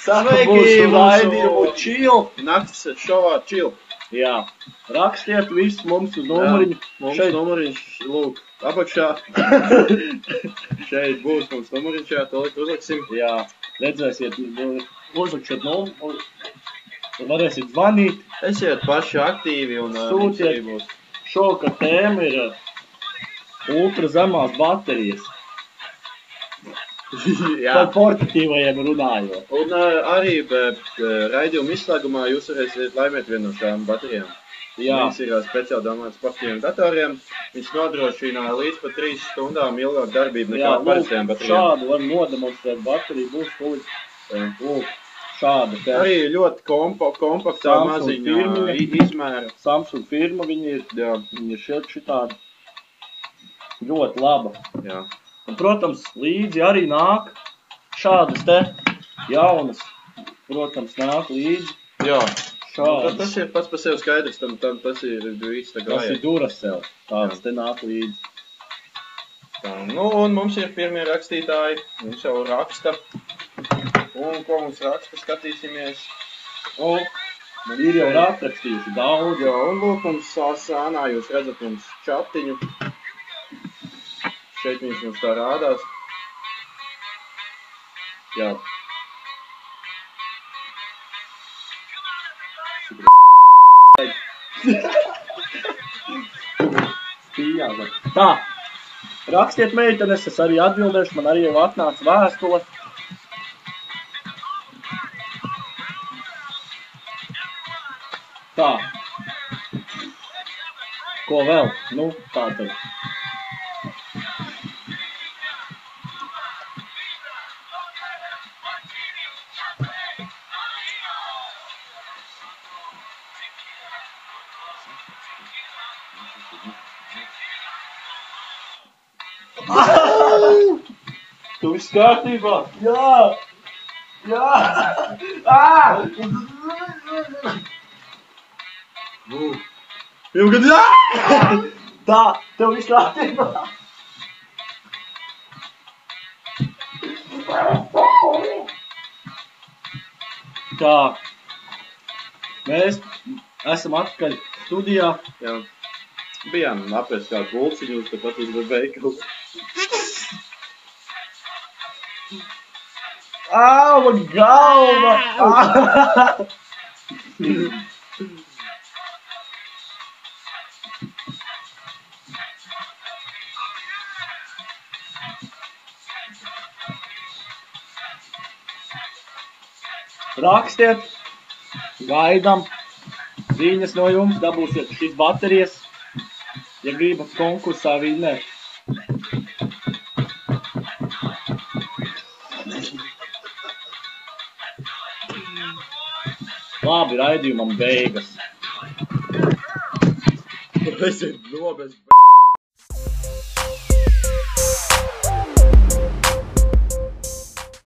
Saka mūsu raidījumu Chill. Nakts šovā Chill. Jā. Rakstiet visu mums uz numuriņu. Mums numuriņš, lūk, apakšā. Šeit būs mums numuriņš, jā, to uzliksim. Jā, redzēsiet, uzlikšiet numuru. Varēsiet zvanīt. Esiet paši aktīvi un sūtiet. Šovakar tēma ir ultra zemās baterijas. Par portatīvajiem runājot. Un arī raidījuma izslēgumā jūs varēsiet laimēt vienu no šām baterijām. Jā. Viņas ir speciāli domāts sportīviem datoriem. Viņš nodrošina līdz pat 3 stundām ilgāku darbību nekā parastajām baterijām. Šādu var nodemonstrēt bateriju, būs tūlīt. Šāda. Arī ļoti kompaktā maziņā izmēra. Samsung firma, viņi ir šitādi ļoti laba. Jā. Un, protams, līdzi arī nāk šādas te jaunas, protams, nāk līdzi. Jā. Šādas. Tas ir pats par sevi skaidrs, tas ir viss tā gājā. Tas ir Duracell, tādas te nāk līdzi. Tā, nu, un mums ir pirmie rakstītāji, viņš jau raksta. Un ko mums raksta, skatīsimies. Ir jau rakstījuši daudz. Jā, un lūk, mums sānā jūs redzat mums čatiņu. Šeit viņš mums tā rādās. Jā. Tā, rakstiet meitenes, es arī atbildēšu, man arī jau atnāca vēstule. Tā. Ko vēl? Nu, tā tad. Tu viss kārtībā? Jā! Jā! Tā, tev viss kārtībā! Tā, mēs esam atpakaļ studijā. Jā. Bijām apēst kādu pulciņu, tāpat uz veikalu. Man galva! Rakstiet, gaidām ziņas no jums, dabūsiet šīs baterijas, ja gribat konkursā vinnēt. Labi, raidījumam beigas. Es ir nobes